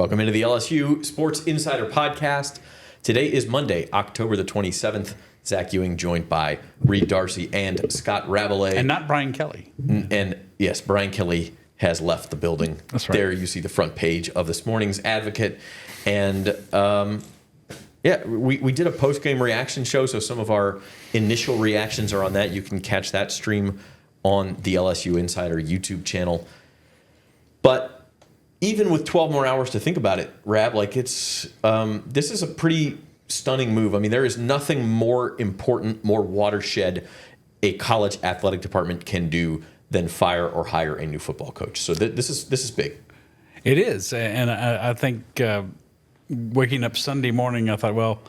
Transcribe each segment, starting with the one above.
Welcome into the LSU Sports Insider Podcast. Today is Monday, October the 27th. Zach Ewing joined by Reed Darcy and Scott Rabelais. And not Brian Kelly. And yes, Brian Kelly has left the building. That's right. There you see the front page of this morning's Advocate. And we did a post-game reaction show, so some of our initial reactions are on that. You can catch that stream on the LSU Insider YouTube channel. But even with 12 more hours to think about it, Rab, like this is a pretty stunning move. I mean, there is nothing more important, more watershed a college athletic department can do than fire or hire a new football coach. So this is big. It is, and I think waking up Sunday morning, I thought, well,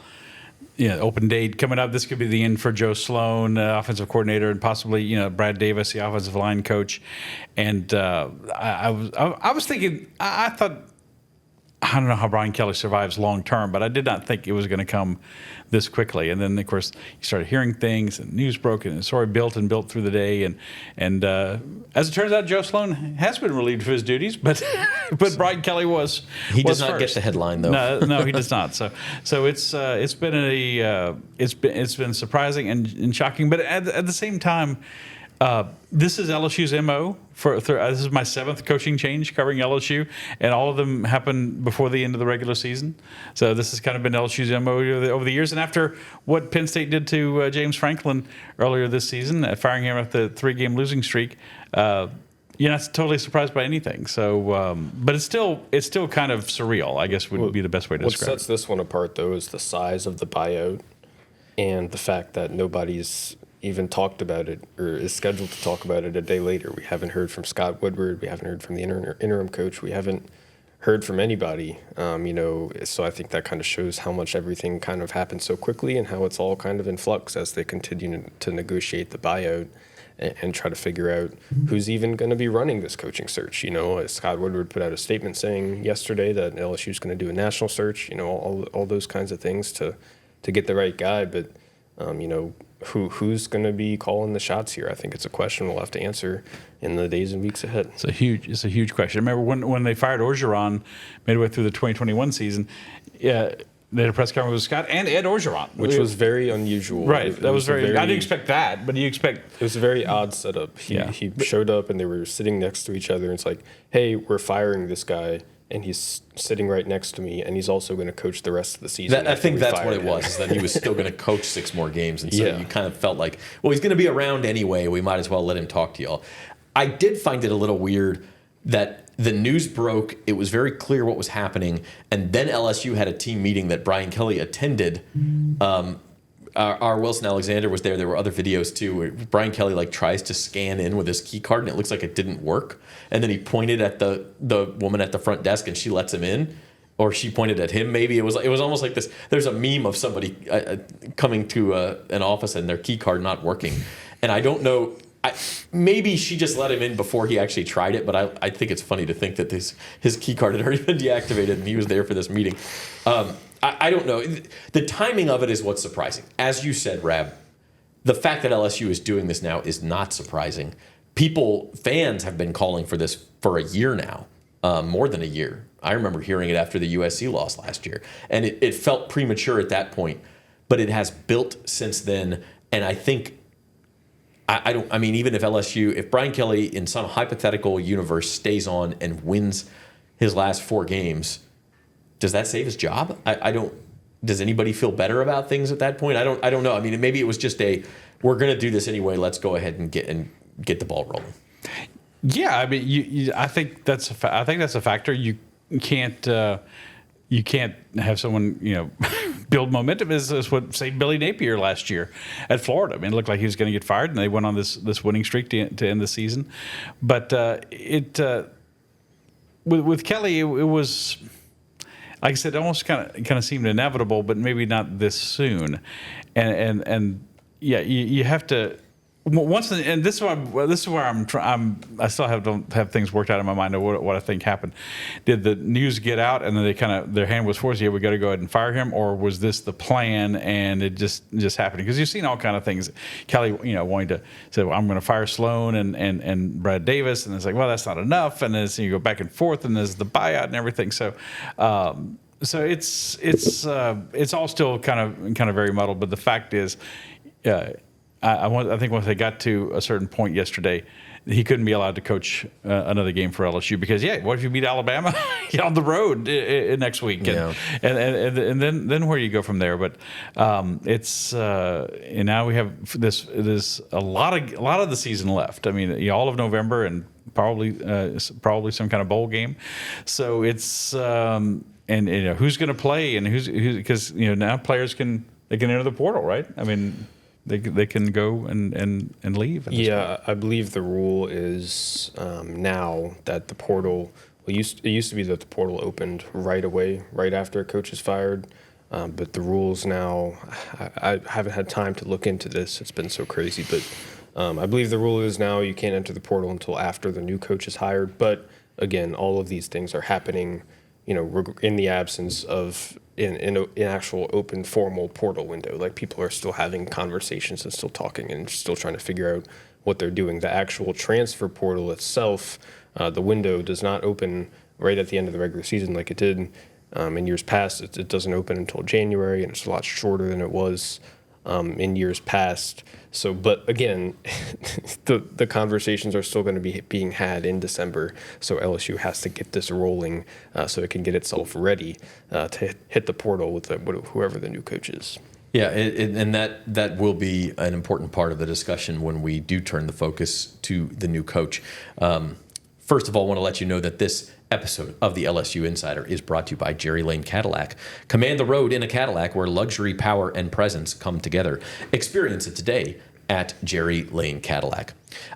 open date coming up. This could be the end for Joe Sloan, offensive coordinator, and possibly Brad Davis, the offensive line coach. And I was thinking, I thought, I don't know how Brian Kelly survives long term, but I did not think it was going to come this quickly. And then, of course, you started hearing things, and news broke, and the story built through the day. And as it turns out, Joe Sloan has been relieved of his duties, but Brian Kelly was. He does not get the headline, though. No, he does not. So it's been surprising and shocking, but at the same time. This is LSU's MO. This is my 7th coaching change covering LSU, and all of them happened before the end of the regular season. So this has kind of been LSU's MO over the years. And after what Penn State did to James Franklin earlier this season, firing him after the 3-game losing streak, you're not totally surprised by anything. So, but it's still kind of surreal, I guess would be the best way to describe it. What sets this one apart, though, is the size of the buyout and the fact that nobody's even talked about it or is scheduled to talk about it a day later. We haven't heard from Scott Woodward. We haven't heard from the interim coach. We haven't heard from anybody, so I think that kind of shows how much everything kind of happened so quickly and how it's all kind of in flux as they continue to negotiate the buyout and try to figure out who's even going to be running this coaching search. Scott Woodward put out a statement saying yesterday that LSU is going to do a national search, all those kinds of things to get the right guy. But, who's going to be calling the shots here? I think it's a question we'll have to answer in the days and weeks ahead. It's a huge question. I remember when they fired Orgeron midway through the 2021 season, they had a press conference with Scott and Ed Orgeron, which was very unusual. Right, that was very. I didn't expect that, but you expect. It was a very odd setup. He showed up and they were sitting next to each other, and it's like, hey, we're firing this guy. And he's sitting right next to me, and he's also going to coach the rest of the season. I think that's what it was, is that he was still going to coach 6 more games. And so you kind of felt like, well, he's going to be around anyway. We might as well let him talk to y'all. I did find it a little weird that the news broke. It was very clear what was happening. And then LSU had a team meeting that Brian Kelly attended. Our Wilson Alexander was there. There were other videos too where Brian Kelly tries to scan in with his key card and it looks like it didn't work. And then he pointed at the woman at the front desk and she lets him in, or she pointed at him. Maybe it was almost like this. There's a meme of somebody coming to an office and their key card not working. And I don't know. Maybe she just let him in before he actually tried it, but I think it's funny to think that his key card had already been deactivated and he was there for this meeting. I don't know. The timing of it is what's surprising. As you said, Rab, the fact that LSU is doing this now is not surprising. Fans have been calling for this for a year now, more than a year. I remember hearing it after the USC loss last year, and it felt premature at that point, but it has built since then. And I think, even if Brian Kelly in some hypothetical universe stays on and wins his last 4 games, does that save his job? I don't. Does anybody feel better about things at that point? I don't know. I mean, maybe it was just we're going to do this anyway. Let's go ahead and get the ball rolling. Yeah, I mean, I think that's a factor. You can't have someone build momentum. Is what say Billy Napier last year at Florida. I mean, it looked like he was going to get fired, and they went on this winning streak to end the season. But with Kelly, it was. Like I said, it almost kind of seemed inevitable, but maybe not this soon. And you have to and this is where I still don't have things worked out in my mind of what I think happened. Did the news get out and then they their hand was forced? Yeah, we got to go ahead and fire him, or was this the plan and it just happened? Because you've seen all kind of things. Kelly, wanting to say, well, I'm going to fire Sloan and Brad Davis, and it's like, well, that's not enough, and then you go back and forth, and there's the buyout and everything. So it's all still kind of very muddled. But the fact is, I think once they got to a certain point yesterday, he couldn't be allowed to coach another game for LSU because, what if you beat Alabama on the road next week? And then where do you go from there? But and now we have this a lot of the season left. I mean, all of November and probably some kind of bowl game. So it's and who's going to play and who's because now players can enter the portal, right? I mean. They can go and leave. Yeah, I believe the rule is now that the portal. Well, it used to be that the portal opened right away, right after a coach is fired. But the rules now, I haven't had time to look into this. It's been so crazy. But I believe the rule is now you can't enter the portal until after the new coach is hired. But again, all of these things are happening, in the absence of in actual open formal portal window. Like people are still having conversations and still talking and still trying to figure out what they're doing. The actual transfer portal itself, the window does not open right at the end of the regular season like it did in years past. It doesn't open until January, and it's a lot shorter than it was in years past. So, but again, the conversations are still going to be being had in December. So LSU has to get this rolling so it can get itself ready to hit the portal with whoever the new coach is. Yeah, and that will be an important part of the discussion when we do turn the focus to the new coach. First of all, I want to let you know that this episode of the LSU Insider is brought to you by Jerry Lane Cadillac. Command the road in a Cadillac where luxury, power, and presence come together. Experience it today at Jerry Lane Cadillac.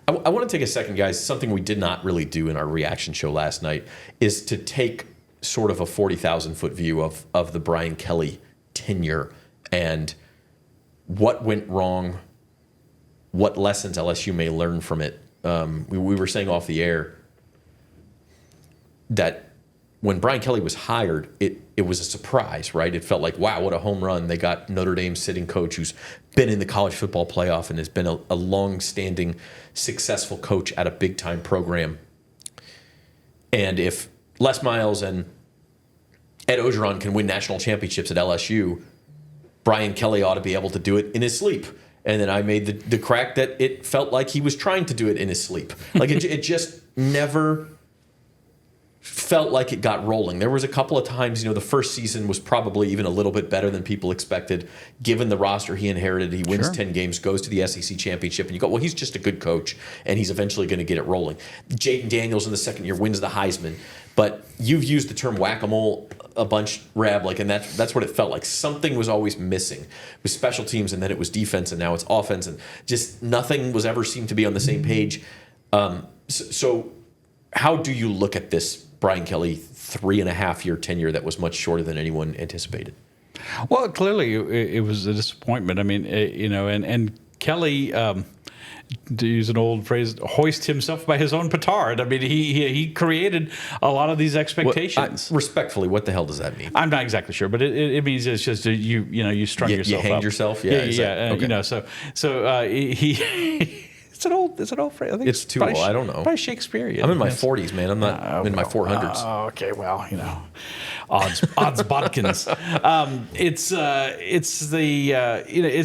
I want to take a second, guys. Something we did not really do in our reaction show last night is to take sort of a 40,000-foot view of the Brian Kelly tenure and what went wrong, what lessons LSU may learn from it. We were saying off the air that when Brian Kelly was hired, it was a surprise, right? It felt like, wow, what a home run. They got Notre Dame's sitting coach who's been in the college football playoff and has been a long-standing, successful coach at a big-time program. And if Les Miles and Ed Orgeron can win national championships at LSU, Brian Kelly ought to be able to do it in his sleep. And then I made the crack that it felt like he was trying to do it in his sleep. Like it just never felt like it got rolling. There was a couple of times, the first season was probably even a little bit better than people expected, given the roster he inherited. He wins 10 games, goes to the SEC championship, and you go, well, he's just a good coach, and he's eventually going to get it rolling. Jaden Daniels in the second year wins the Heisman, but you've used the term whack-a-mole a bunch, Rab, and that's what it felt like. Something was always missing with special teams, and then it was defense, and now it's offense, and just nothing was ever seemed to be on the same page. So how do you look at this Brian Kelly 3.5-year tenure that was much shorter than anyone anticipated? Well, clearly it was a disappointment. I mean, and Kelly, to use an old phrase, hoist himself by his own petard. I mean, he created a lot of these expectations. Respectfully, what the hell does that mean? I'm not exactly sure, but it means it's just you strung yourself up. You hanged yourself? Yeah. Okay. So he. It's an old phrase. I think it's too old. I don't know. By Shakespearean. I'm in my 40s, man. I'm not in my 400s. Okay, well, odds bodkins. It's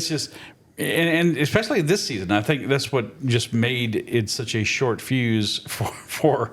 just. And especially this season, I think that's what just made it such a short fuse for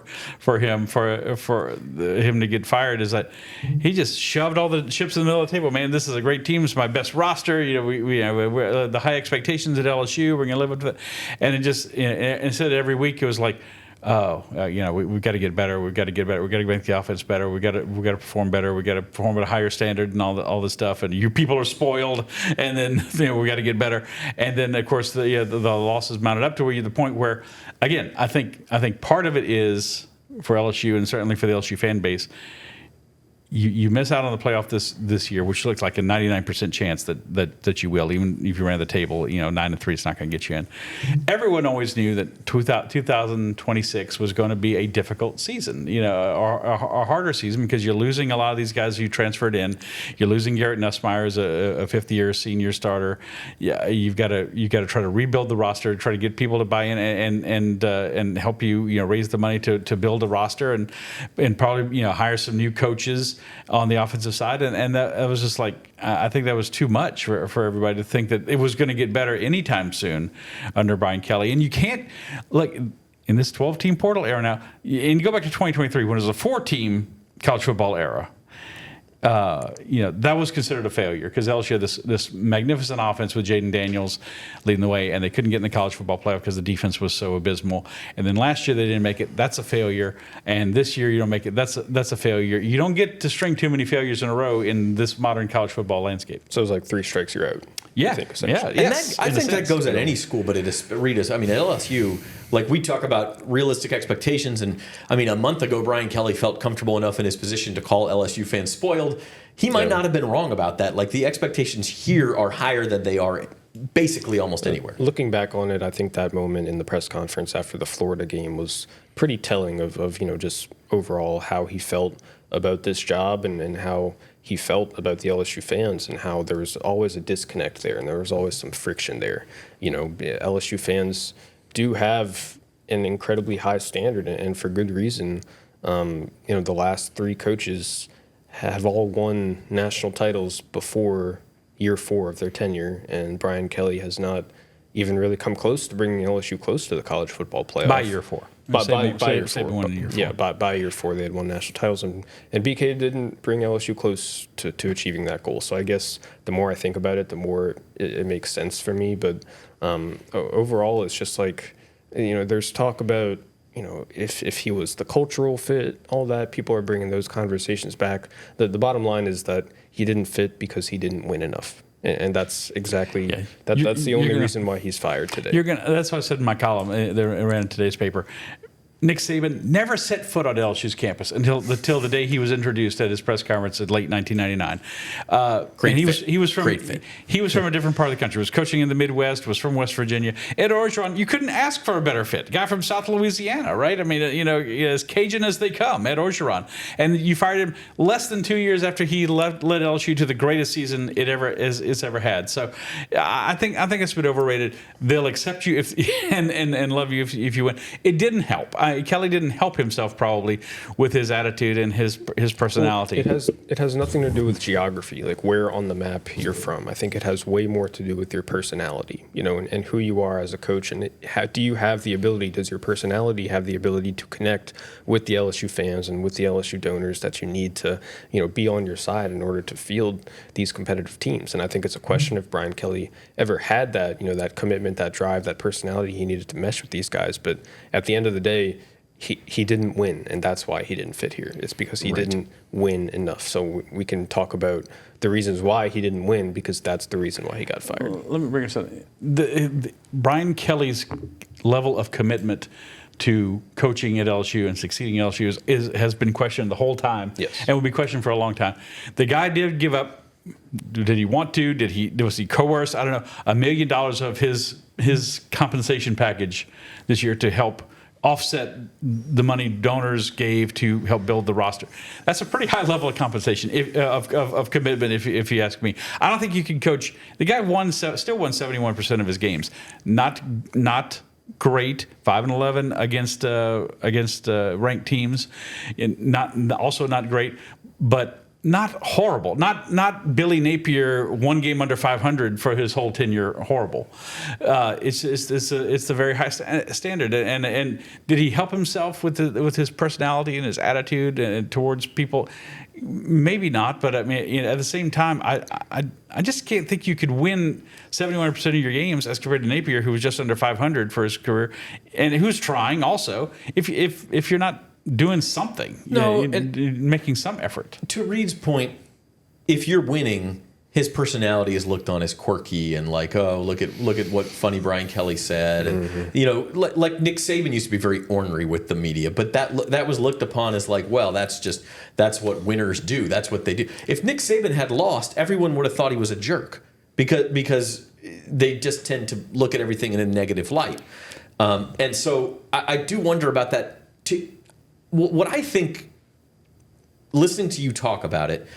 him to get fired, is that he just shoved all the chips in the middle of the table. Man, this is a great team. It's my best roster. We're the high expectations at LSU. We're going to live up to that. And it just instead every week it was like, we've got to get better. We've got to get better. We've got to make the offense better. We've got to perform better. We've got to perform at a higher standard and all this stuff. And you people are spoiled. And then we got to get better. And then of course the losses mounted up to the point where, again, I think part of it is for LSU and certainly for the LSU fan base. You miss out on the playoff this year, which looks like a 99% chance that you will, even if you ran the table, 9-3, it's not going to get you in. Everyone always knew that 2026 was going to be a difficult season, a harder season, because you're losing a lot of these guys who transferred in. You're losing Garrett Nussmeier as a fifth-year senior starter. Yeah, you've got to try to rebuild the roster, try to get people to buy in and help you raise the money to build a roster and probably hire some new coaches on the offensive side, and that was just like, I think that was too much for everybody to think that it was going to get better anytime soon under Brian Kelly. And you can't, like, in this 12-team portal era now, and you go back to 2023 when it was a 4-team college football era, that was considered a failure because LSU had this magnificent offense with Jaden Daniels leading the way, and they couldn't get in the college football playoff because the defense was so abysmal. And then last year they didn't make it. That's a failure. And this year you don't make it. That's a failure. You don't get to string too many failures in a row in this modern college football landscape. So it's like 3 strikes, you're out. Yeah, I think, I think that goes at any school, but at LSU, like we talk about realistic expectations, and I mean, a month ago, Brian Kelly felt comfortable enough in his position to call LSU fans spoiled. He might not have been wrong about that. Like, the expectations here are higher than they are basically almost anywhere. Looking back on it, I think that moment in the press conference after the Florida game was pretty telling of just overall how he felt about this job and how he felt about the LSU fans and how there was always a disconnect there and there was always some friction there. LSU fans do have an incredibly high standard, and for good reason. The last 3 coaches have all won national titles before year 4 of their tenure, and Brian Kelly has not even really come close to bringing LSU close to the college football playoff. By year 4. By year 4. Won year 4. Yeah, by year 4 they had won national titles, and BK didn't bring LSU close to achieving that goal. So I guess the more I think about it, the more it makes sense for me. But overall, it's just like, there's talk about, if he was the cultural fit, all that, people are bringing those conversations back. The bottom line is that he didn't fit because he didn't win enough. And that's exactly that's the only reason why he's fired today. That's what I said in my column that I ran in today's paper. Nick Saban never set foot on LSU's campus until the day he was introduced at his press conference in late 1999. He was from a different part of the country. He was coaching in the Midwest. Was from West Virginia. Ed Orgeron, you couldn't ask for a better fit. Guy from South Louisiana, right? I mean, as Cajun as they come, Ed Orgeron, and you fired him less than 2 years after he led LSU to the greatest season it's ever had. So I think it's been overrated. They'll accept you and love you if you win. It didn't help. Kelly didn't help himself probably with his attitude and his personality. Well, it has nothing to do with geography, like where on the map you're from. I think it has way more to do with your personality, and who you are as a coach. And do you have the ability? Does your personality have the ability to connect with the LSU fans and with the LSU donors that you need to, be on your side in order to field these competitive teams? And I think it's a question if Brian Kelly ever had that, that commitment, that drive, that personality he needed to mesh with these guys. But at the end of the day, he didn't win, and that's why he didn't fit here. It's because he didn't win enough. So we can talk about the reasons why he didn't win, because that's the reason why he got fired. Let me bring us something. Brian Kelly's level of commitment to coaching at LSU and succeeding at LSU has been questioned the whole time, yes, and will be questioned for a long time. The guy did give up. Did he want to? Was he coerced? I don't know. $1 million of his compensation package this year to help offset the money donors gave to help build the roster. That's a pretty high level of compensation, of commitment, if you ask me. I don't think you can coach. The guy still won 71% of his games. Not great, 5-11 against ranked teams, also not great, but not horrible. Not Billy Napier 1 game under 500 for his whole tenure. Horrible. It's the very high standard. And did he help himself with his personality and his attitude and towards people? Maybe not. But I mean, at the same time, I just can't think you could win 71% of your games as compared to Napier, who was just under 500 for his career, and who's trying also. If you're not doing something, and making some effort. To Reed's point, if you're winning, his personality is looked on as quirky and like, oh, look at what funny Brian Kelly said, and like Nick Saban used to be very ornery with the media, but that was looked upon as like, well, that's what winners do, that's what they do. If Nick Saban had lost, everyone would have thought he was a jerk because they just tend to look at everything in a negative light, and so I do wonder about that too. What I think, listening to you talk about it,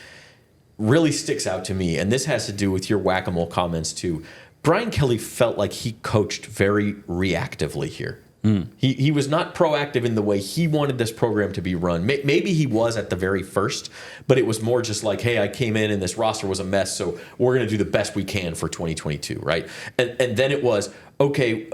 really sticks out to me, and this has to do with your whack-a-mole comments too. Brian Kelly felt like he coached very reactively here. He was not proactive in the way he wanted this program to be run. Maybe he was at the very first, but it was more just like, hey, I came in and this roster was a mess, so we're going to do the best we can for 2022, right? And then it was, okay,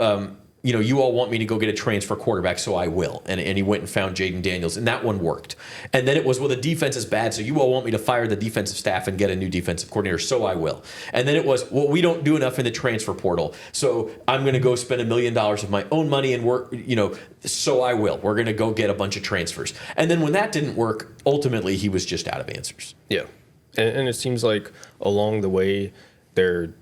you all want me to go get a transfer quarterback, so I will. And he went and found Jaden Daniels, and that one worked. And then it was, well, the defense is bad, so you all want me to fire the defensive staff and get a new defensive coordinator, so I will. And then it was, well, we don't do enough in the transfer portal, so I'm going to go spend $1 million of my own money and work, so I will. We're going to go get a bunch of transfers. And then when that didn't work, ultimately he was just out of answers. Yeah. And it seems like along the way there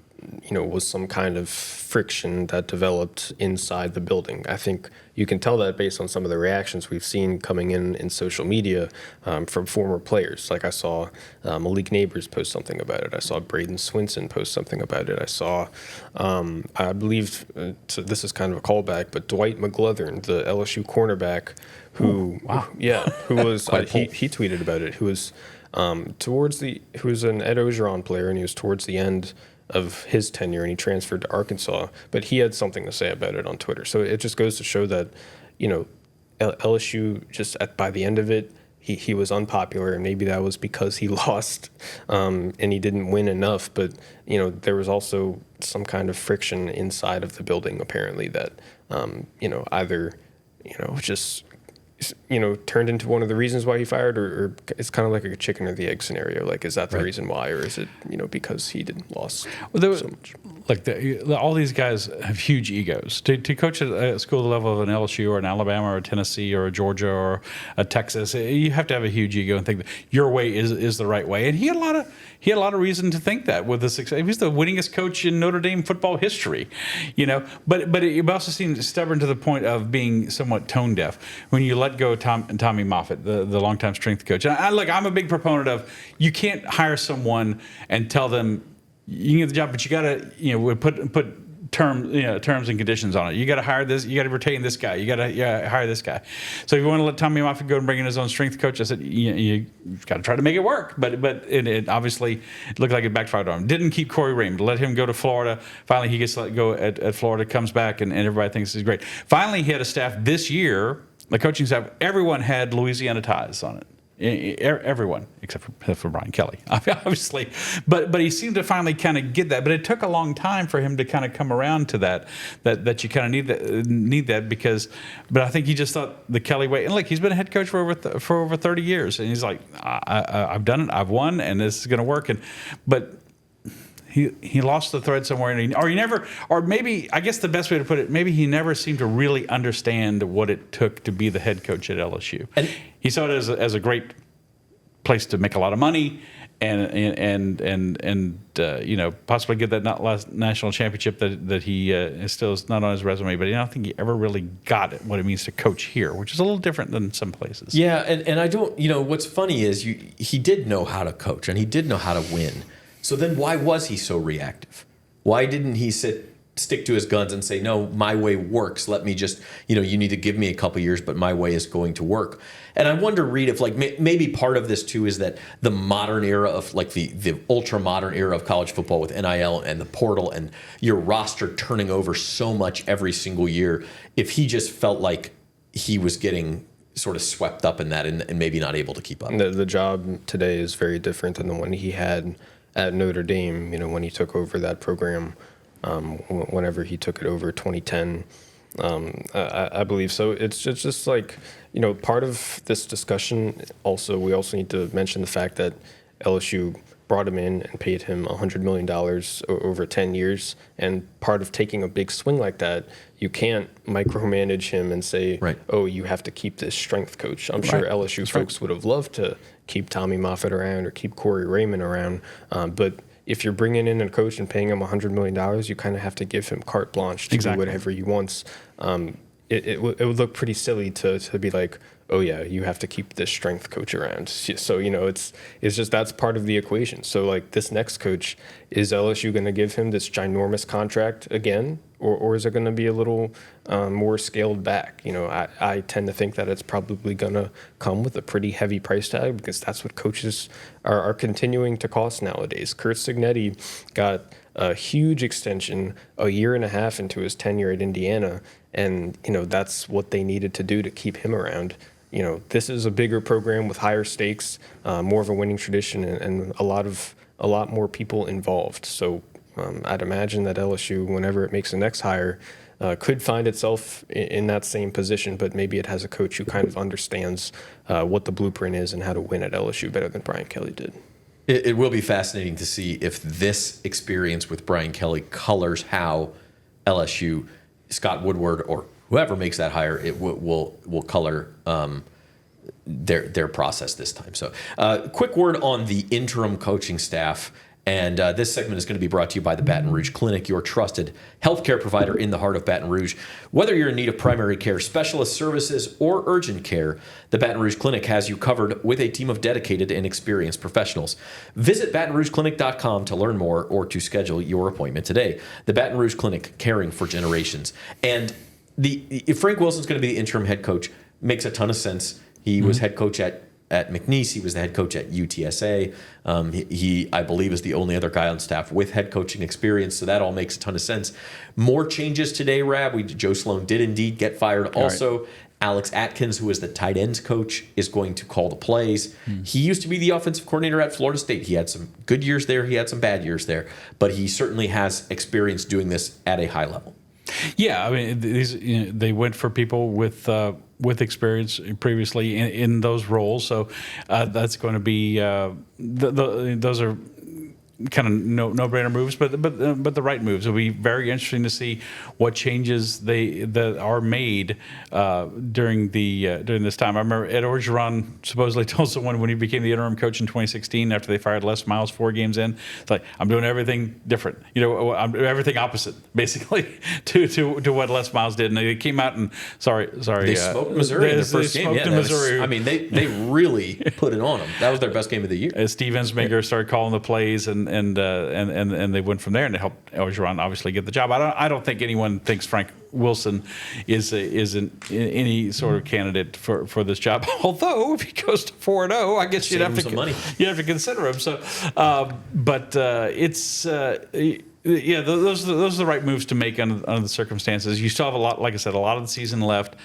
was some kind of friction that developed inside the building. I think you can tell that based on some of the reactions we've seen coming in social media from former players. Like I saw Malik Neighbors post something about it. I saw Braden Swinson post something about it. I saw, I believe, so this is kind of a callback, but Dwight McGlothern, the LSU cornerback, who was he tweeted about it. Who was who was an Ed Ogeron player, and he was towards the end of his tenure, and he transferred to Arkansas, but he had something to say about it on Twitter. So it just goes to show that, LSU just by the end of it, he was unpopular, and maybe that was because he lost and he didn't win enough. But there was also some kind of friction inside of the building apparently that either just turned into one of the reasons why he fired, or it's kind of like a chicken or the egg scenario. Like, is that the reason why, or is it, because he didn't lost so much? Like all these guys have huge egos. To coach at a school level of an LSU or an Alabama or a Tennessee or a Georgia or a Texas, you have to have a huge ego and think that your way is the right way. And he had a lot of reason to think that with the success. He was the winningest coach in Notre Dame football history, But you've also seen stubborn to the point of being somewhat tone deaf. When you let go of Tommy Moffitt, the longtime strength coach, and I'm a big proponent of, you can't hire someone and tell them you can get the job, but you got to put terms and conditions on it. You got to hire this. You got to retain this guy. You got to hire this guy. So if you want to let Tommy Moffitt go and bring in his own strength coach, I said you've got to try to make it work. But it obviously looked like it backfired on him. Didn't keep Corey Raymond. Let him go to Florida. Finally, he gets let go at Florida. Comes back and everybody thinks he's great. Finally, he had a staff this year. The coaching staff, everyone had Louisiana ties on it. Everyone except for Brian Kelly, obviously, but he seemed to finally kind of get that. But it took a long time for him to kind of come around to that you kind of need that because. But I think he just thought the Kelly way. And look, he's been a head coach for over 30 years, and he's like, I've done it, I've won, and this is going to work. But he lost the thread somewhere, or maybe I guess the best way to put it, maybe he never seemed to really understand what it took to be the head coach at LSU. And he saw it as a great place to make a lot of money and possibly get that last national championship that he still is not on his resume. But I don't think he ever really got what it means to coach here, which is a little different than some places. Yeah, and I don't. What's funny is he did know how to coach and he did know how to win. So then why was he so reactive? Why didn't he stick to his guns and say, no, my way works. Let me just, you need to give me a couple years, but my way is going to work. And I wonder, Reed, if maybe part of this too is that the modern era of the ultra modern era of college football with NIL and the portal and your roster turning over so much every single year, if he just felt like he was getting sort of swept up in that and maybe not able to keep up. The job today is very different than the one he had at Notre Dame, when he took over that program, whenever he took it over, 2010, I believe. So it's just like, part of this discussion we also need to mention the fact that LSU brought him in and paid him $100 million over 10 years. And part of taking a big swing like that, you can't micromanage him and say, oh, you have to keep this strength coach. I'm sure LSU folks would have loved to keep Tommy Moffitt around or keep Corey Raymond around. But, if you're bringing in a coach and paying him $100 million, you kind of have to give him carte blanche to do whatever he wants. It would look pretty silly to be like, oh yeah, you have to keep this strength coach around. So, it's just, that's part of the equation. So like this next coach, is LSU going to give him this ginormous contract again? Or is it going to be a little more scaled back? I tend to think that it's probably going to come with a pretty heavy price tag, because that's what coaches are continuing to cost nowadays. Curt Cignetti got a huge extension a year and a half into his tenure at Indiana, and that's what they needed to do to keep him around. This is a bigger program with higher stakes, more of a winning tradition, and a lot more people involved. So I'd imagine that LSU, whenever it makes the next hire, could find itself in that same position, but maybe it has a coach who kind of understands what the blueprint is and how to win at LSU better than Brian Kelly did. It will be fascinating to see if this experience with Brian Kelly colors how LSU, Scott Woodward, or whoever makes that hire, it will color their process this time. So, quick word on the interim coaching staff. And this segment is going to be brought to you by the Baton Rouge Clinic, your trusted healthcare provider in the heart of Baton Rouge. Whether you're in need of primary care, specialist services, or urgent care, the Baton Rouge Clinic has you covered with a team of dedicated and experienced professionals. Visit BatonRougeClinic.com to learn more or to schedule your appointment today. The Baton Rouge Clinic, caring for generations. And if Frank Wilson's going to be the interim head coach, makes a ton of sense. He was head coach at McNeese. He was the head coach at UTSA. He, I believe, is the only other guy on staff with head coaching experience, so that all makes a ton of sense. More changes today, Rab. Joe Sloan did indeed get fired. Also, Alex Atkins, who is the tight ends coach, is going to call the plays. He used to be the offensive coordinator at Florida State. He had some good years there. He had some bad years there. But he certainly has experience doing this at a high level. Yeah, I mean, they went for people with experience previously in those roles, so that's going to be those are kind of no-brainer moves, but the right moves. It'll be very interesting to see what changes that are made during this time. I remember Ed Orgeron supposedly told someone when he became the interim coach in 2016 after they fired Les Miles 4 games in, it's like, I'm doing everything different. I'm doing everything opposite, basically, to what Les Miles did. And they came out and sorry. They smoked Missouri in the first game. Yeah, Missouri. They really put it on them. That was their best game of the year. Steve Ensminger started calling the plays, and they went from there, and it helped Orgeron obviously get the job. I don't think anyone thinks Frank Wilson is any sort of candidate for this job. Although if he goes to 4-0, I guess you'd have to consider him. So, it's. Yeah, those are the right moves to make under the circumstances. You still have a lot, like I said, a lot of the season left,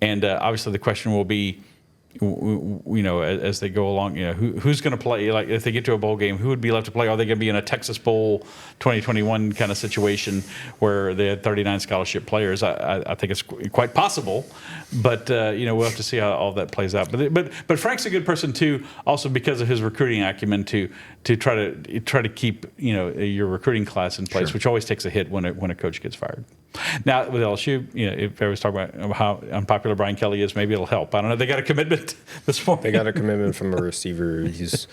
and obviously the question will be, as they go along, who's going to play? Like if they get to a bowl game, who would be left to play? Are they going to be in a Texas Bowl 2021 kind of situation where they had 39 scholarship players? I think it's quite possible, but we'll have to see how all that plays out. But Frank's a good person too, also because of his recruiting acumen to try to keep your recruiting class in place, which always takes a hit when a coach gets fired. Now with LSU, if everyone's talking about how unpopular Brian Kelly is, maybe it'll help. I don't know. They got a commitment this morning. They got a commitment from a receiver. He's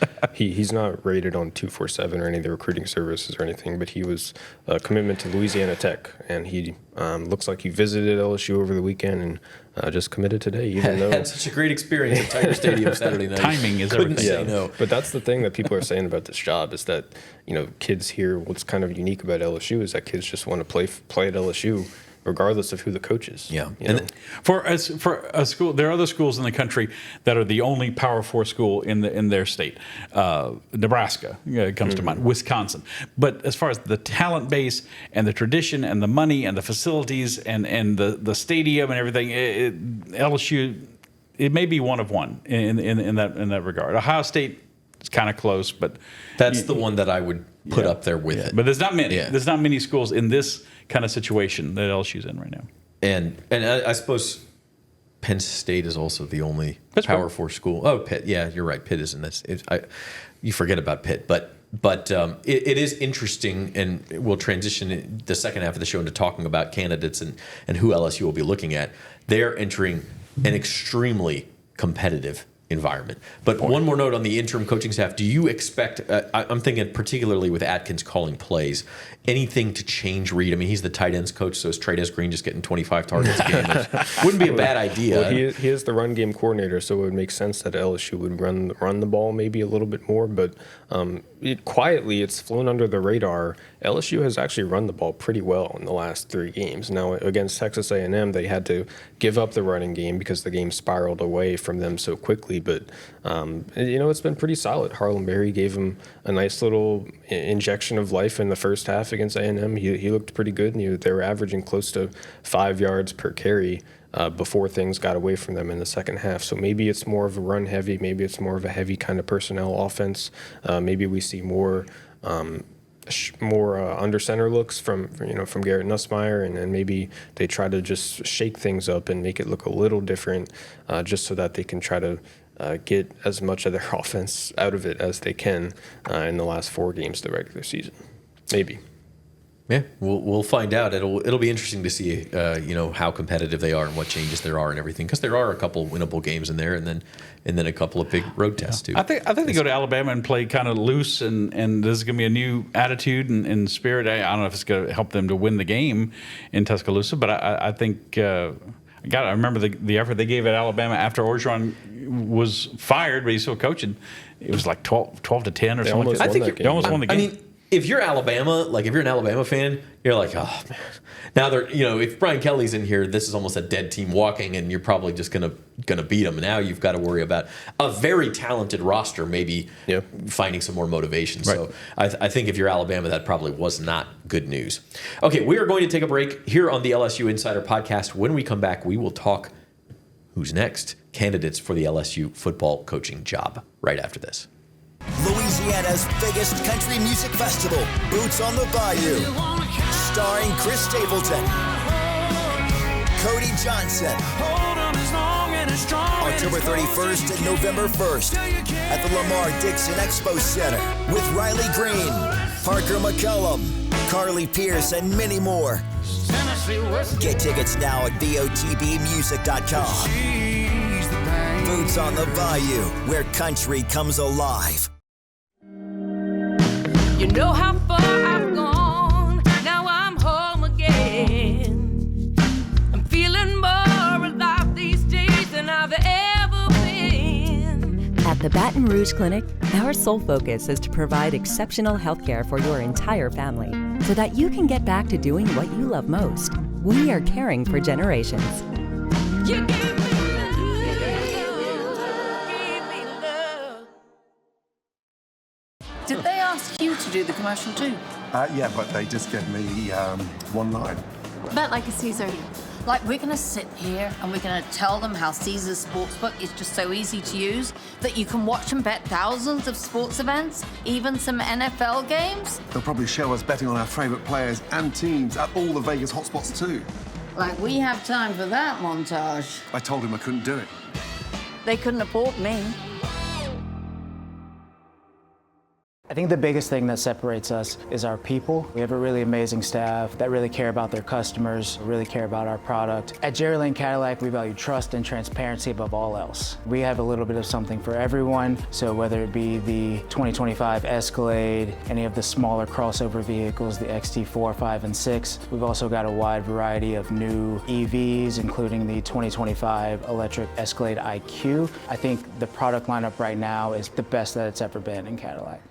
not rated on 247 or any of the recruiting services or anything, but he was a commitment to Louisiana Tech, and he looks like he visited LSU over the weekend and just committed today. Even though had such a great experience at Tiger Stadium Saturday night. Timing is Couldn't everything. say no. But that's the thing that people are saying about this job is that kids here. What's kind of unique about LSU is that kids just want to play at LSU, regardless of who the coach is. Yeah. For a school, there are other schools in the country that are the only Power 4 school in their state. Nebraska comes to mind, Wisconsin. But as far as the talent base and the tradition and the money and the facilities and the stadium and everything, LSU, it may be one of one in that regard. Ohio State is kind of close, but that's the one that I would put up there with it. But there's not many. Yeah. There's not many schools in this kind of situation that LSU's in right now. And I suppose Penn State is also the only Power 4 school. Oh, Pitt. Yeah, you're right. Pitt isn't this. You forget about Pitt, but it is interesting, and we'll transition the second half of the show into talking about candidates and who LSU will be looking at. They're entering an extremely competitive environment. But one more note on the interim coaching staff. Do you expect, I'm thinking particularly with Atkins calling plays, anything to change Reed? I mean, he's the tight ends coach, so is Trey'Dez Green just getting 25 targets a game? Wouldn't be a bad idea. Well, he is the run game coordinator, so it would make sense that LSU would run the ball maybe a little bit more. But quietly, it's flown under the radar. LSU has actually run the ball pretty well in the last 3 games. Now, against Texas A&M, they had to give up the running game because the game spiraled away from them so quickly. But, it's been pretty solid. Harlan Berry gave him a nice little injection of life in the first half against A&M. He looked pretty good, and they were averaging close to 5 yards per carry before things got away from them in the second half. So maybe it's more of a run heavy. Maybe it's more of a heavy kind of personnel offense. Maybe we see more under center looks from Garrett Nussmeier, and maybe they try to just shake things up and make it look a little different, just so that they can try to get as much of their offense out of it as they can in the last 4 games of the regular season. Maybe. Yeah, we'll find out. It'll be interesting to see how competitive they are and what changes there are and everything, because there are a couple winnable games in there, and then a couple of big road tests too. I think they go to Alabama and play kind of loose, and there's going to be a new attitude and spirit. I don't know if it's going to help them to win the game in Tuscaloosa, but I think. I remember the effort they gave at Alabama after Orgeron was fired, but he's still coaching. It was like 12 to 10 or something. I think they almost won the game. I mean, if you're Alabama, if you're an Alabama fan, you're like, oh man. Now if Brian Kelly's in here, this is almost a dead team walking, and you're probably just gonna beat them. Now you've got to worry about a very talented roster, maybe finding some more motivation. Right. So I think if you're Alabama, that probably was not good news. Okay, we are going to take a break here on the LSU Insider podcast. When we come back, we will talk who's next, candidates for the LSU football coaching job. Right after this. Louisiana's biggest country music festival, Boots on the Bayou, starring Chris Stapleton, Cody Johnson, October 31st and November 1st at the Lamar Dixon Expo Center with Riley Green, Parker McCullum, Carly Pierce, and many more. Get tickets now at BOTBmusic.com. Boots on the Bayou, where country comes alive. You know how far I've gone, now I'm home again. I'm feeling more alive these days than I've ever been. At the Baton Rouge Clinic, our sole focus is to provide exceptional health care for your entire family so that you can get back to doing what you love most. We are caring for generations. You give me love. Did they ask you to do the commercial too? Yeah, but they just gave me one line. Bet like a Caesar. Like, we're gonna sit here and we're gonna tell them how Caesar's Sportsbook is just so easy to use that you can watch and bet thousands of sports events, even some NFL games. They'll probably show us betting on our favorite players and teams at all the Vegas hotspots too. Like, we have time for that montage. I told him I couldn't do it. They couldn't afford me. I think the biggest thing that separates us is our people. We have a really amazing staff that really care about their customers, really care about our product. At Jerry Lane Cadillac, we value trust and transparency above all else. We have a little bit of something for everyone, so whether it be the 2025 Escalade, any of the smaller crossover vehicles, the XT4, 5, and 6, we've also got a wide variety of new EVs, including the 2025 electric Escalade IQ. I think the product lineup right now is the best that it's ever been in Cadillac.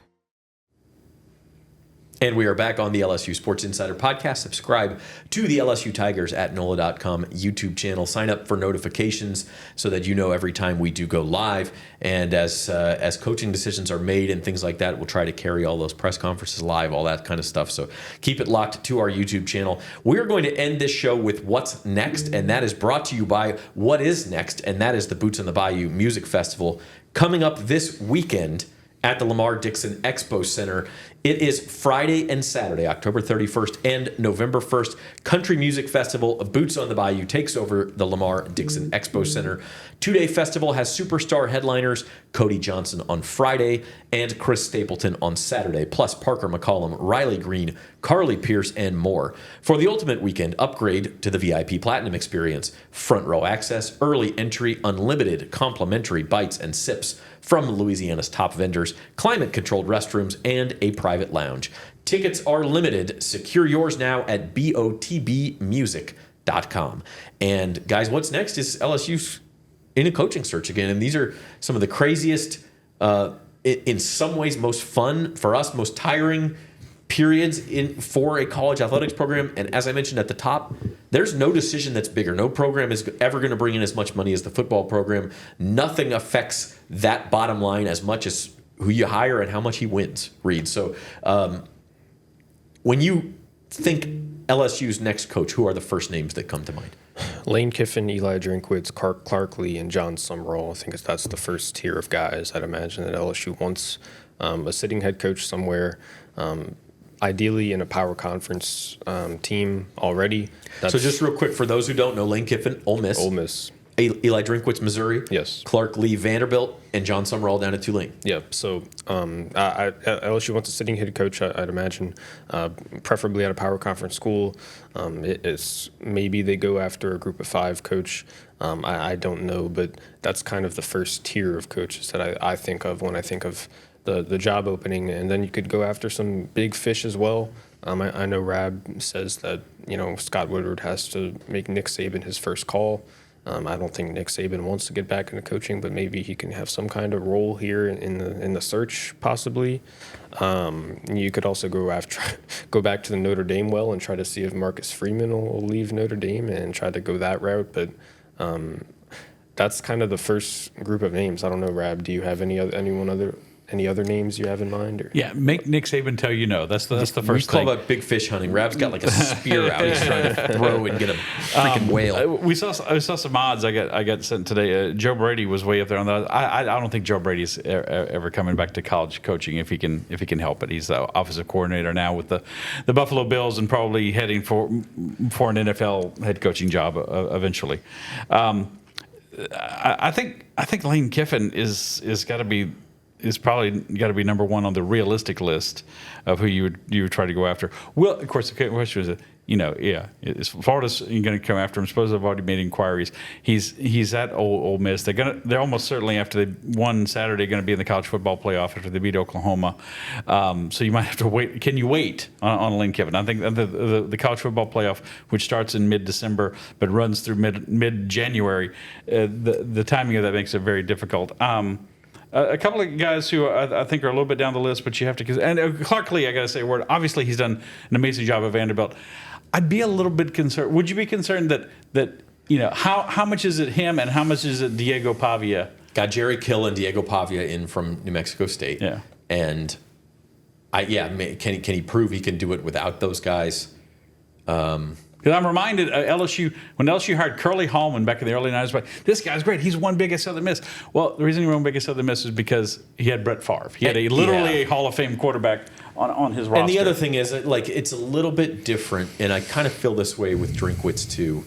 And we are back on the LSU Sports Insider podcast. Subscribe to the LSU Tigers at NOLA.com YouTube channel. Sign up for notifications so that you know every time we do go live. And as coaching decisions are made and things like that, we'll try to carry all those press conferences live, all that kind of stuff. So keep it locked to our YouTube channel. We're going to end this show with What's Next, and that is brought to you by What Is Next, and that is the Boots on the Bayou Music Festival coming up this weekend at the Lamar Dixon Expo Center It is Friday and Saturday, October 31st and November 1st. Country Music Festival of Boots on the Bayou takes over the Lamar Dixon Expo Center. 2-day festival has superstar headliners Cody Johnson on Friday and Chris Stapleton on Saturday, plus Parker McCollum, Riley Green, Carly Pierce, and more. For the ultimate weekend, upgrade to the VIP Platinum experience. Front row access, early entry, unlimited complimentary bites and sips from Louisiana's top vendors, climate-controlled restrooms, and a private lounge. Tickets are limited. Secure yours now at botbmusic.com. And guys, what's next is LSU's in a coaching search again. And these are some of the craziest, in some ways most fun for us, most tiring periods for a college athletics program. And as I mentioned at the top, there's no decision that's bigger. No program is ever going to bring in as much money as the football program. Nothing affects that bottom line as much as who you hire and how much he wins, Reed. So when you think LSU's next coach, who are the first names that come to mind? Lane Kiffin, Eli Drinkwitz, Clark Lee, and Jon Sumrall. I think that's the first tier of guys I'd imagine that LSU wants. A sitting head coach somewhere, ideally in a power conference team already. So just real quick, for those who don't know, Lane Kiffin, Ole Miss. Ole Miss. Eli Drinkwitz, Missouri. Yes. Clark Lee, Vanderbilt, and Jon Sumrall down at Tulane. Yep. So LSU wants a sitting head coach, I'd imagine, preferably at a power conference school. It's maybe they go after a group of 5 coach. I don't know, but that's kind of the first tier of coaches that I think of when I think of the job opening. And then you could go after some big fish as well. I know Rab says that, Scott Woodward has to make Nick Saban his first call. I don't think Nick Saban wants to get back into coaching, but maybe he can have some kind of role here in the search, possibly. You could also go back to the Notre Dame well and try to see if Marcus Freeman will leave Notre Dame and try to go that route. But that's kind of the first group of names. I don't know, Rab, do you have any other names you have in mind? Or? Yeah, make Nick Saban tell you no. That's the first thing. We call that big fish hunting. Rab's got like a spear out. He's trying to throw and get a freaking whale. I saw some odds I got sent today. Joe Brady was way up there on that. I don't think Joe Brady's ever coming back to college coaching if he can help it. He's the offensive coordinator now with the Buffalo Bills and probably heading for an NFL head coaching job eventually. I think Lane Kiffin is probably got to be number one on the realistic list of who you would try to go after. Well, of course, the question is, is Florida's going to come after him? Suppose they've already made inquiries. He's at Ole Miss. They're almost certainly, after they won Saturday, going to be in the college football playoff after they beat Oklahoma. So you might have to wait. Can you wait on Lane Kiffin? I think the college football playoff, which starts in mid-December but runs through mid-January, the timing of that makes it very difficult. A couple of guys who I think are a little bit down the list, but you have to. And Clark Lee, I got to say a word. Obviously, he's done an amazing job at Vanderbilt. I'd be a little bit concerned. Would you be concerned that how much is it him and how much is it Diego Pavia? Got Jerry Kill and Diego Pavia in from New Mexico State. Yeah. And can he prove he can do it without those guys? Because I'm reminded when LSU hired Curly Hallman back in the early 90s, like, this guy's great. He's won Big Southern Miss. Well, the reason he won Big Southern Miss is because he had Brett Favre. He had a Hall of Fame quarterback on his roster. And the other thing is, like, it's a little bit different, and I kind of feel this way with Drinkwitz too,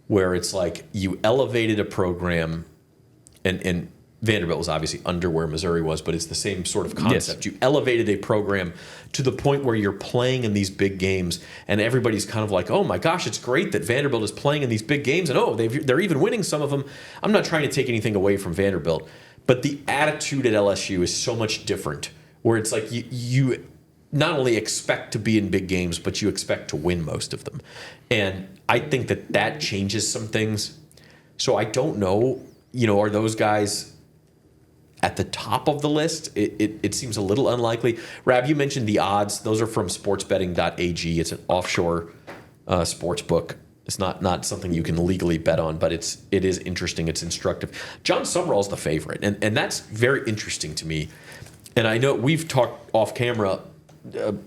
where it's like you elevated a program, and Vanderbilt was obviously under where Missouri was, but it's the same sort of concept. Yes. You elevated a program to the point where you're playing in these big games, and everybody's kind of like, oh my gosh, it's great that Vanderbilt is playing in these big games, and they're even winning some of them. I'm not trying to take anything away from Vanderbilt, but the attitude at LSU is so much different, where it's like you not only expect to be in big games, but you expect to win most of them. And I think that changes some things. So I don't know, are those guys at the top of the list? It seems a little unlikely. Rab, you mentioned the odds. Those are from sportsbetting.ag. It's an offshore sports book. It's not something you can legally bet on, but it is interesting. It's instructive. Jon Sumrall is the favorite, and that's very interesting to me. And I know we've talked off camera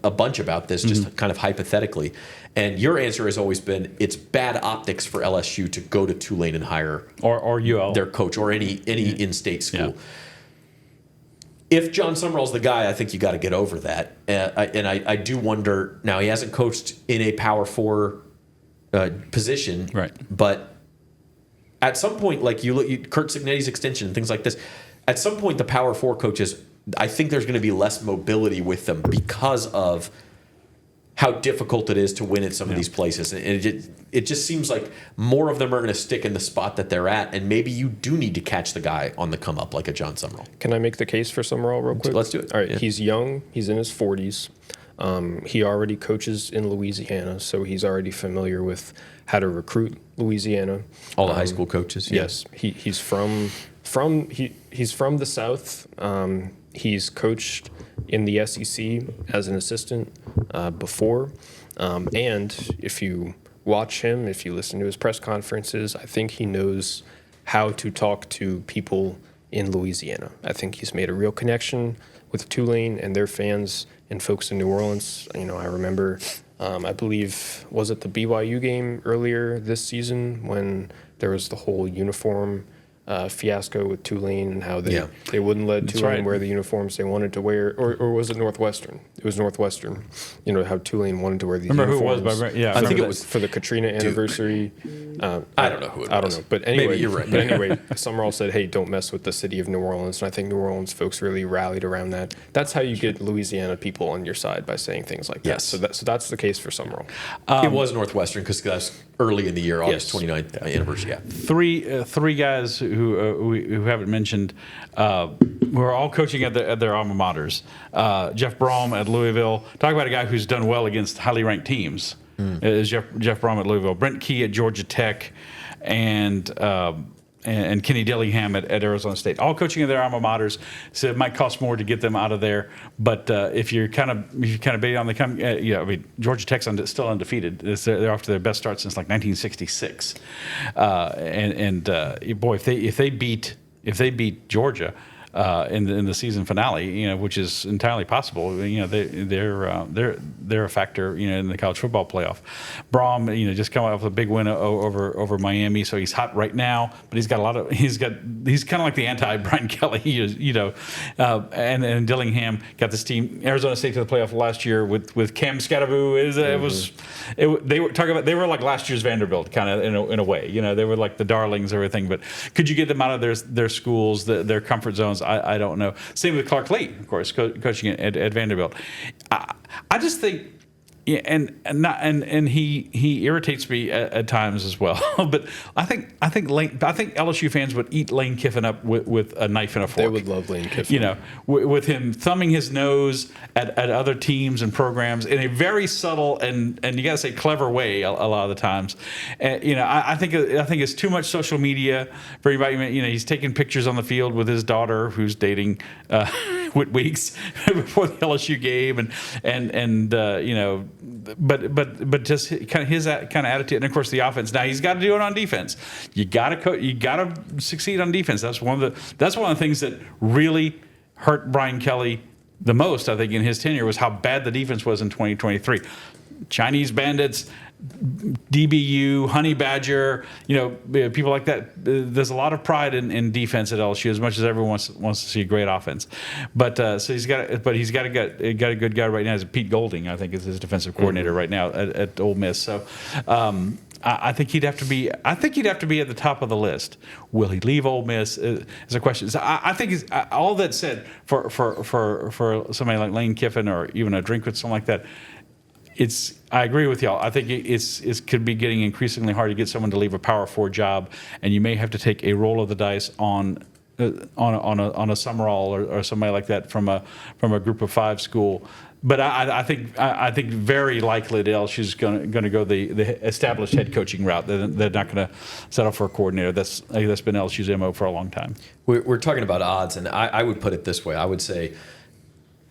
a bunch about this, just kind of hypothetically. And your answer has always been it's bad optics for LSU to go to Tulane and hire or UL their coach or any in-state school. Yeah. if Jon Sumrall's the guy, I think you got to get over that. I do wonder. Now, he hasn't coached in a Power 4 position, right? But at some point, like you look, Kurt Cignetti's extension and things like this. At some point, the Power 4 coaches, I think there's going to be less mobility with them because of how difficult it is to win at some of these places. And it just seems like more of them are going to stick in the spot that they're at, and maybe you do need to catch the guy on the come up like a Jon Sumrall. Can I make the case for Sumrall real quick? Let's do it. All right, he's young. He's in his 40s. He already coaches in Louisiana, so he's already familiar with how to recruit Louisiana. All the high school coaches. Yeah. Yes, he's from the South. He's coached in the SEC as an assistant before, and if you watch him, if you listen to his press conferences, I think he knows how to talk to people in Louisiana. I think he's made a real connection with Tulane and their fans and folks in New Orleans. You know, I remember, I believe, was it the BYU game earlier this season when there was the whole uniform fiasco with Tulane and how they wouldn't let Tulane wear the uniforms they wanted to wear, or was it Northwestern? It was Northwestern. You know, how Tulane wanted to wear these uniforms. Who it was? Yeah, I think it was for the Katrina anniversary. I don't know who it was. I don't know, but anyway, maybe you're right. But anyway, Sumrall said, "Hey, don't mess with the city of New Orleans," and I think New Orleans folks really rallied around that. That's how you get Louisiana people on your side, by saying things like that. Yes. So that's the case for Sumrall. It was Northwestern because that's early in the year, August 29th anniversary. Yeah. Three guys who haven't mentioned who are all coaching at their alma maters. Jeff Braum at Louisville. Talk about a guy who's done well against highly ranked teams. Is Jeff Braum at Louisville. Brent Key at Georgia Tech, and Kenny Dillingham at Arizona State. All coaching at their alma maters. So it might cost more to get them out of there. But if you're kind of betting on the come, I mean, Georgia Tech's still undefeated. They're off to their best start since like 1966. Boy, if they beat Georgia in the season finale, which is entirely possible, they're a factor, in the college football playoff. Braum, just coming off a big win over Miami, so he's hot right now. But he's kind of like the anti-Brian Kelly, and Dillingham got this team Arizona State to the playoff last year with Cam Scatteraboo. They were like last year's Vanderbilt, kind of in a way. They were like the darlings, everything. But could you get them out of their schools, their comfort zones? I don't know. Same with Clark Lee, of course, coaching at Vanderbilt. I just think, and he irritates me at times as well. But I think LSU fans would eat Lane Kiffin up with a knife and a fork. They would love Lane Kiffin. With him thumbing his nose at other teams and programs in a very subtle and you got to say clever way a lot of the times. I think it's too much social media for anybody. He's taking pictures on the field with his daughter who's dating Whit Weeks before the LSU game, but just kind of his kind of attitude, and of course the offense. Now he's got to do it on defense. You got to succeed on defense. That's one of the things that really hurt Brian Kelly the most, I think, in his tenure, was how bad the defense was in 2023. Chinese Bandits, DBU, Honey Badger, people like that. There's a lot of pride in defense at LSU, as much as everyone wants to see a great offense. But so he's got a good guy right now. Is Pete Golding, I think, is his defensive coordinator right now at Ole Miss. So I think he'd have to be. I think he'd have to be at the top of the list. Will he leave Ole Miss? Is a question. So I think all that said, for somebody like Lane Kiffin or even a Drinkwitz, something like that. I agree with y'all. I think it could be getting increasingly hard to get someone to leave a Power 4 job, and you may have to take a roll of the dice on a Sumrall or somebody like that from a Group of 5 school. But I think very likely that LSU's going to go the established head coaching route. They're not going to settle for a coordinator. That's been LSU's MO for a long time. We're talking about odds, and I would put it this way. I would say.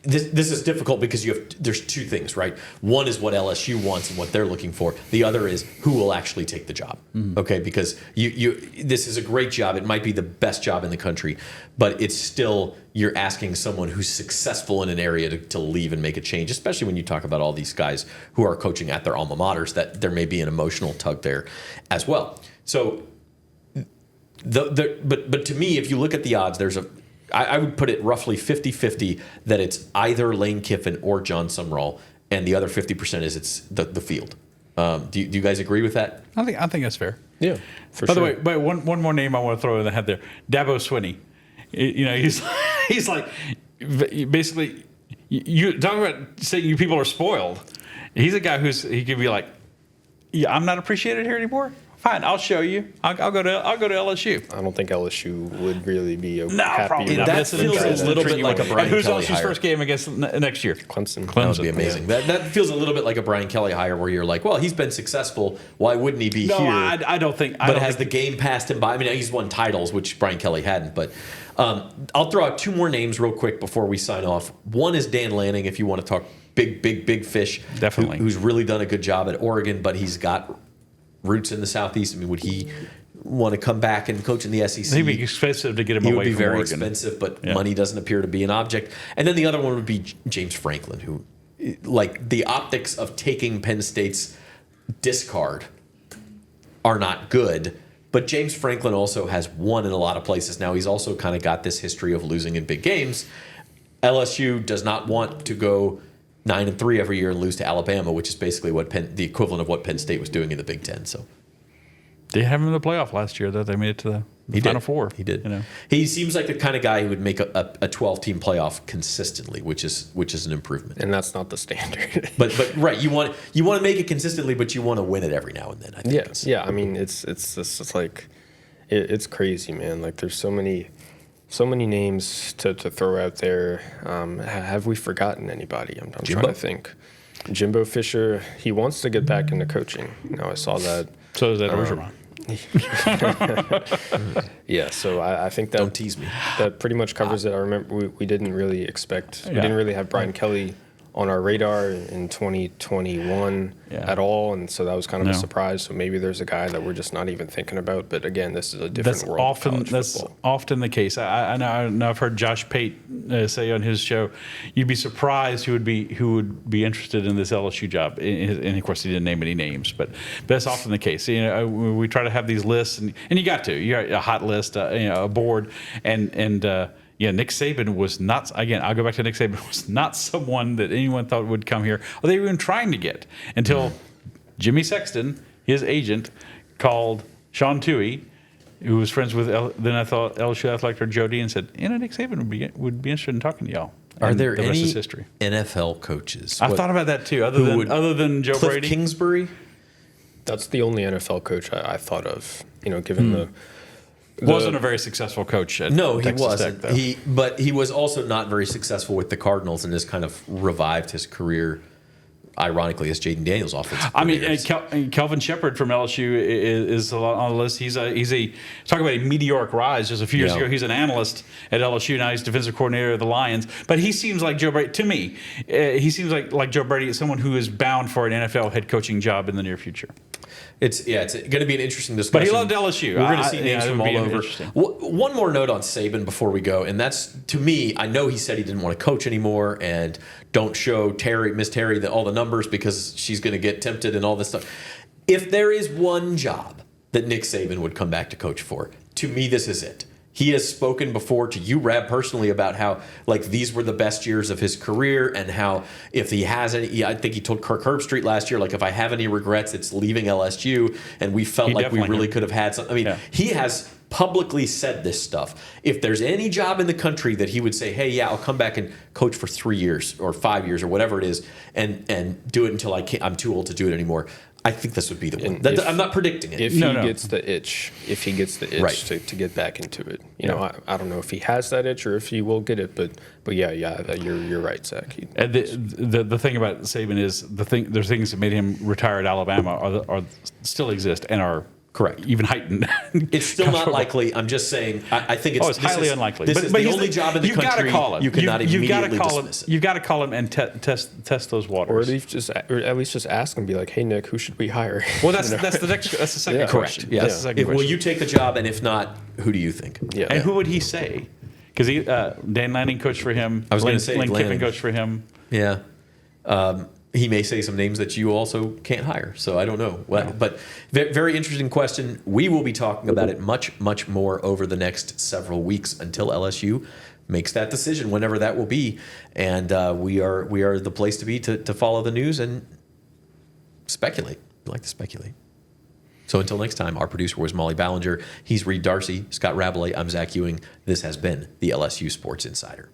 This is difficult because there's two things, right? One is what LSU wants and what they're looking for. The other is who will actually take the job, okay? Because this is a great job. It might be the best job in the country, but it's still, you're asking someone who's successful in an area to leave and make a change, especially when you talk about all these guys who are coaching at their alma maters, that there may be an emotional tug there as well. So, but to me, if you look at the odds, there's I would put it roughly 50-50 that it's either Lane Kiffin or Jon Sumrall, and the other 50% is it's the field. Do you guys agree with that? I think that's fair. Yeah, for By sure. the way, but one more name I want to throw in the head there, Dabo Swinney. You know, he's like basically you talk about saying you people are spoiled. He's a guy he could be like, yeah, I'm not appreciated here anymore. Fine, I'll show you. I'll go to LSU. I don't think LSU would really be No, probably not. That feels a little bit like a Brian Who's Kelly LSU's hire. first game against next year? Clemson. That would be amazing. That feels a little bit like a Brian Kelly hire where you're like, well, he's been successful. Why wouldn't he be No, here? I don't think. But has the game passed him by? I mean, he's won titles, which Brian Kelly hadn't. But I'll throw out two more names real quick before we sign off. One is Dan Lanning, if you want to talk big fish. Definitely. Who's really done a good job at Oregon, but he's got roots in the Southeast. I mean, would he want to come back and coach in the SEC? It'd be expensive to get him He away would be from very Oregon. expensive, but money doesn't appear to be an object. And then the other one would be James Franklin, who, like, the optics of taking Penn State's discard are not good. But James Franklin also has won in a lot of places. Now, he's also kind of got this history of losing in big games. LSU does not want to go 9-3 every year and lose to Alabama, which is basically the equivalent of what Penn State was doing in the Big Ten. So They have him in the playoff last year, though. They made it to the Final Four. He did. You know. He seems like the kind of guy who would make a 12-team playoff consistently, which is an improvement. And that's not the standard. But right, you want to make it consistently, but you want to win it every now and then. I think. Yeah. I mean, it's just like it's crazy, man. Like there's so many names to throw out there. Have we forgotten anybody? I'm trying to think. Jimbo Fisher, he wants to get back into coaching. I saw that. So is that Orgeron. Yeah, so I think that Don't tease me. That pretty much covers it. I remember we didn't really expect. We didn't really have Brian Kelly on our radar in 2021 at all, and so that was kind of a surprise. So maybe there's a guy that we're just not even thinking about. But again, this is a different world. That's often the case. I know I've heard Josh Pate say on his show, you'd be surprised who would be interested in this LSU job. And of course, he didn't name any names, but that's often the case. You know, we try to have these lists, and you got a hot list, a board, and. Yeah, Nick Saban was not, again, I'll go back to Nick Saban, was not someone that anyone thought would come here, or they were even trying to get, until Jimmy Sexton, his agent, called Sean Tuohy, who was friends with then I thought LSU athletic director Jody, and said, Nick Saban would be interested in talking to y'all. Are there the rest any is history. NFL coaches? I thought about that too, other than Joe Cliff Brady. Kingsbury? That's the only NFL coach I thought of, given the wasn't a very successful coach at No, he Texas wasn't. Tech, though. But he was also not very successful with the Cardinals, and has kind of revived his career, ironically, as Jaden Daniels' offensive I mean, coordinator. Kelvin Shepard from LSU is on the list. He's a talk about a meteoric rise. Just a few years ago, he's an analyst at LSU. Now he's defensive coordinator of the Lions. But he seems like Joe Brady to me. He seems like Joe Brady is someone who is bound for an NFL head coaching job in the near future. It's going to be an interesting discussion. But he loved LSU. We're going to see names from all over. One more note on Saban before we go, and that's, to me, I know he said he didn't want to coach anymore, and don't show Miss Terry all the numbers because she's going to get tempted and all this stuff. If there is one job that Nick Saban would come back to coach for, to me, this is it. He has spoken before to you, Rab, personally about how these were the best years of his career, and how if he has any, I think he told Kirk Herbstreit last year, if I have any regrets, it's leaving LSU, and we felt like we really could have had some. I mean, he has publicly said this stuff. If there's any job in the country that he would say, hey, I'll come back and coach for 3 years or 5 years or whatever it is, and do it until I'm too old to do it anymore, I think this would be the one. I'm not predicting it. If he gets the itch Right. to get back into it. I don't know if he has that itch or if he will get it, but yeah, you're right, Zach. And the thing about Saban is there's things that made him retire at Alabama are still exist and are correct, even heightened. It's still not likely. I'm just saying. I think it's highly unlikely. This is the only job in the country you cannot immediately dismiss it. You've got to call him and test those waters, or at least just ask him. Be like, hey Nick, who should we hire? Well, that's the second question. Correct. Yes. Will you take the job? And if not, who do you think? Yeah. And who would he say? Because Dan Lanning coached for him. I was going to say Lane Kiffin coached for him. Yeah. he may say some names that you also can't hire. So I don't know. But very interesting question. We will be talking about it much, much more over the next several weeks until LSU makes that decision, whenever that will be. And we are the place to be to follow the news and speculate. We like to speculate. So until next time, our producer was Molly Ballinger. He's Reed Darcy, Scott Rabelais. I'm Zach Ewing. This has been the LSU Sports Insider.